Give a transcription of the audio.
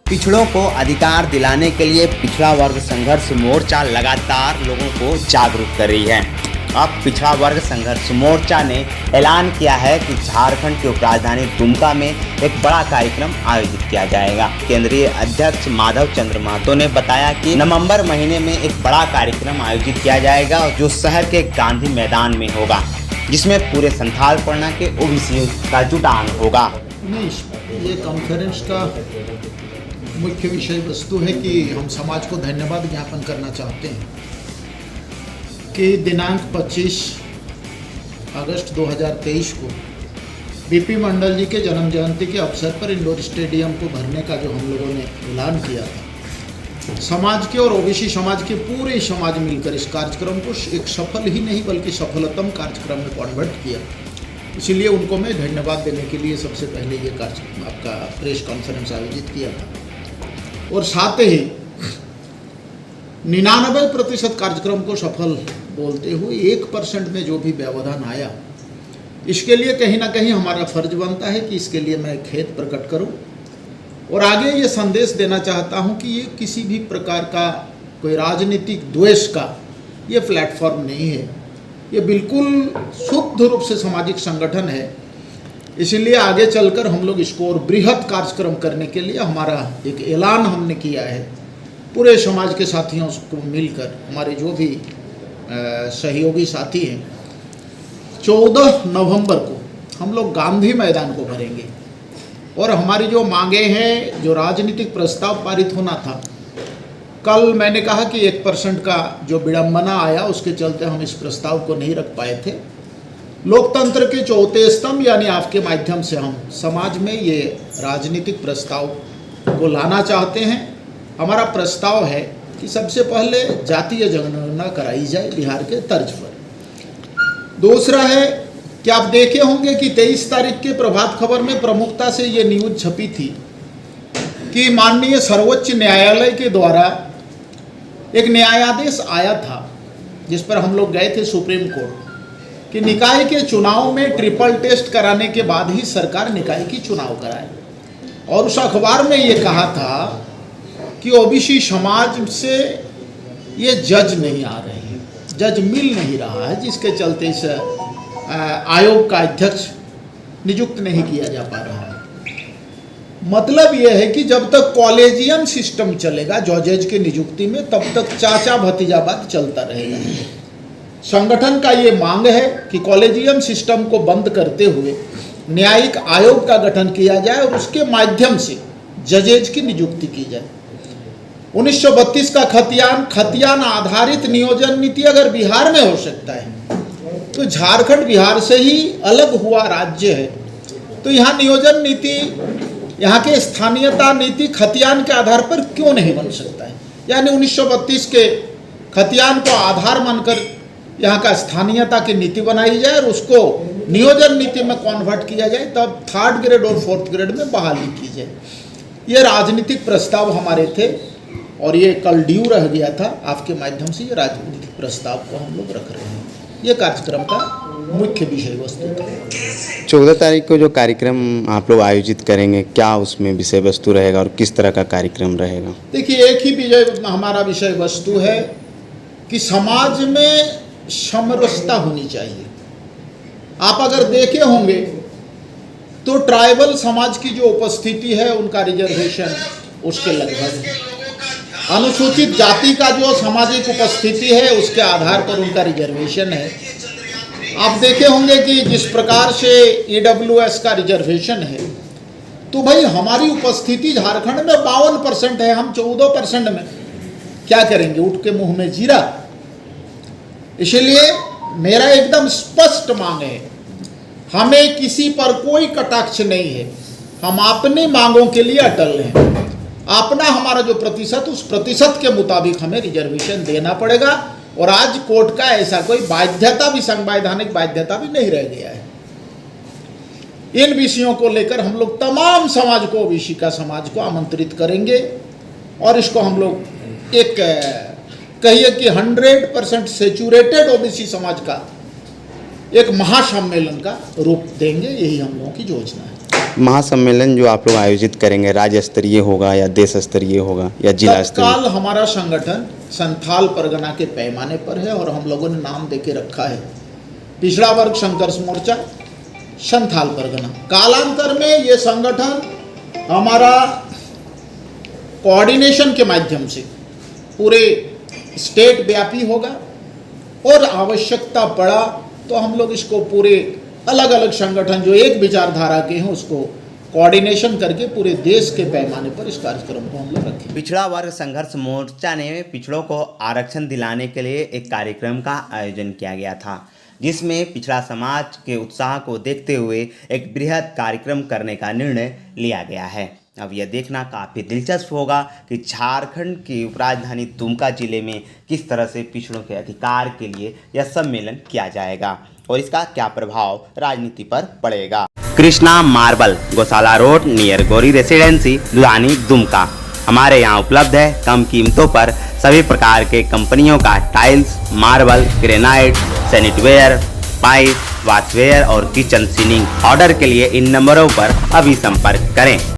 पिछड़ों को अधिकार दिलाने के लिए पिछड़ा वर्ग संघर्ष मोर्चा लगातार लोगों को जागरूक कर रही है। अब पिछड़ा वर्ग संघर्ष मोर्चा ने ऐलान किया है कि झारखंड की उपराजधानी दुमका में एक बड़ा कार्यक्रम आयोजित किया जाएगा। केंद्रीय अध्यक्ष माधव चंद्र महतो ने बताया कि नवंबर महीने में एक बड़ा कार्यक्रम आयोजित किया जाएगा जो शहर के गांधी मैदान में होगा, जिसमें पूरे संथाल परगना के ओबीसी का जुटान होगा। ये कॉन्फ्रेंस का मुख्य विषय वस्तु है कि हम समाज को धन्यवाद ज्ञापन करना चाहते हैं कि दिनांक 25 अगस्त 2023 को बीपी मंडल जी के जन्म जयंती के अवसर पर इंडोर स्टेडियम को भरने का जो हम लोगों ने ऐलान किया था, समाज के और ओबीसी समाज के पूरे समाज मिलकर इस कार्यक्रम को एक सफल ही नहीं बल्कि सफलतम कार्यक्रम में कन्वर्ट किया। इसीलिए उनको मैं धन्यवाद देने के लिए सबसे पहले ये कार्यक्रम आपका प्रेस कॉन्फ्रेंस आयोजित किया था और साथ ही 99% कार्यक्रम को सफल बोलते हुए 1% में जो भी व्यवधान आया, इसके लिए कहीं ना कहीं हमारा फर्ज बनता है कि इसके लिए मैं खेद प्रकट करूं और आगे ये संदेश देना चाहता हूं कि ये किसी भी प्रकार का कोई राजनीतिक द्वेष का ये प्लेटफॉर्म नहीं है। ये बिल्कुल शुद्ध रूप से सामाजिक संगठन है। इसीलिए आगे चलकर हम लोग इसको और बृहद कार्यक्रम करने के लिए हमारा एक ऐलान हमने किया है। पूरे समाज के साथियों को मिलकर हमारे जो भी सहयोगी साथी हैं, 14 नवंबर को हम लोग गांधी मैदान को भरेंगे और हमारी जो मांगे हैं, जो राजनीतिक प्रस्ताव पारित होना था, कल मैंने कहा कि 1% का जो विडंबना आया उसके चलते हम इस प्रस्ताव को नहीं रख पाए थे। लोकतंत्र के चौथे स्तंभ यानी आपके माध्यम से हम समाज में ये राजनीतिक प्रस्ताव को लाना चाहते हैं। हमारा प्रस्ताव है कि सबसे पहले जातीय जनगणना कराई जाए बिहार के तर्ज पर। दूसरा है कि आप देखे होंगे कि 23 तारीख के प्रभात खबर में प्रमुखता से ये न्यूज छपी थी कि माननीय सर्वोच्च न्यायालय के द्वारा एक न्यायादेश आया था जिस पर हम लोग गए थे सुप्रीम कोर्ट कि निकाय के चुनाव में ट्रिपल टेस्ट कराने के बाद ही सरकार निकाय की चुनाव कराए। और उस अखबार में ये कहा था कि ओबीसी समाज से ये जज नहीं आ रहे हैं, जज मिल नहीं रहा है, जिसके चलते इस आयोग का अध्यक्ष नियुक्त नहीं किया जा पा रहा है। मतलब यह है कि जब तक कॉलेजियम सिस्टम चलेगा जजेज की नियुक्ति में, तब तक चाचा भतीजावाद चलता रहेगा। संगठन का ये मांग है कि कॉलेजियम सिस्टम को बंद करते हुए न्यायिक आयोग का गठन किया जाए और उसके माध्यम से जजेज की नियुक्ति की जाए। 1932 का खतियान आधारित नियोजन नीति अगर बिहार में हो सकता है तो झारखंड बिहार से ही अलग हुआ राज्य है, तो यहाँ नियोजन नीति, यहाँ के स्थानीयता नीति खतियान के आधार पर क्यों नहीं बन सकता है। यानी 1932 के खतियान को आधार मानकर यहाँ का स्थानीयता की नीति बनाई जाए और उसको नियोजन नीति में कन्वर्ट किया जाए, तब 3rd ग्रेड और 4th ग्रेड में बहाली की जाए। ये राजनीतिक प्रस्ताव हमारे थे और ये कल ड्यू रह गया था। आपके माध्यम से ये राजनीतिक प्रस्ताव को हम लोग रख रहे हैं। ये कार्यक्रम का मुख्य विषय वस्तु था। 14 तारीख को जो कार्यक्रम आप लोग आयोजित करेंगे, क्या उसमें विषय वस्तु रहेगा और किस तरह का कार्यक्रम रहेगा? देखिए, एक ही हमारा विषय वस्तु है कि समाज में समरसता होनी चाहिए। आप अगर देखे होंगे तो ट्राइबल समाज की जो उपस्थिति है उनका रिजर्वेशन उसके लगभग है। अनुसूचित जाति का जो सामाजिक उपस्थिति है उसके आधार पर उनका रिजर्वेशन है। आप देखे होंगे कि जिस प्रकार से EWS का रिजर्वेशन है, तो भाई हमारी उपस्थिति झारखंड में 52% है, हम 14% में क्या करेंगे, उठ के मुंह में जीरा। इसलिए मेरा एकदम स्पष्ट मांग है, हमें किसी पर कोई कटाक्ष नहीं है, हम अपनी मांगों के लिए अटल हैं। अपना हमारा जो प्रतिशत, उस प्रतिशत के मुताबिक हमें रिजर्वेशन देना पड़ेगा और आज कोर्ट का ऐसा कोई बाध्यता भी, संवैधानिक बाध्यता भी नहीं रह गया है। इन विषयों को लेकर हम लोग तमाम समाज को, ओबीसी का समाज को आमंत्रित करेंगे और इसको हम लोग एक कहिए कि 100% सेचुरेटेड ओबीसी समाज का एक महासम्मेलन का रूप देंगे। यही हम लोगों की योजना है। महासम्मेलन जो आप लोग आयोजित करेंगे राज्य स्तरीय होगा या देश स्तरीय होगा या जिला स्तरीय? तत्काल हमारा संगठन संथाल परगना के पैमाने पर है और हम लोगों ने नाम देके रखा है पिछड़ा वर्ग संघर्ष मोर्चा संथाल परगना। कालांतर में ये संगठन हमारा कोऑर्डिनेशन के माध्यम से पूरे स्टेट व्यापी होगा और आवश्यकता पड़ा तो हम लोग इसको पूरे अलग अलग संगठन जो एक विचारधारा के हैं उसको कोऑर्डिनेशन करके पूरे देश के पैमाने पर इस कार्यक्रम को हम लोग रखें। पिछड़ा वर्ग संघर्ष मोर्चा ने पिछड़ों को आरक्षण दिलाने के लिए एक कार्यक्रम का आयोजन किया गया था, जिसमें पिछड़ा समाज के उत्साह को देखते हुए एक बृहद कार्यक्रम करने का निर्णय लिया गया है। अब यह देखना काफ़ी दिलचस्प होगा कि झारखंड की उपराजधानी दुमका जिले में किस तरह से पिछड़ों के अधिकार के लिए यह सम्मेलन किया जाएगा और इसका क्या प्रभाव राजनीति पर पड़ेगा। Krishna marble, Gaushala road near Gauri residency, Ludhiani, Dumka. हमारे यहाँ उपलब्ध है कम कीमतों पर सभी प्रकार के कंपनियों का टाइल्स, मार्बल, ग्रेनाइट, सैनिटवेयर, पाइप, वॉशवेयर और किचन सीलिंग। ऑर्डर के लिए इन नंबरों पर अभी संपर्क करें।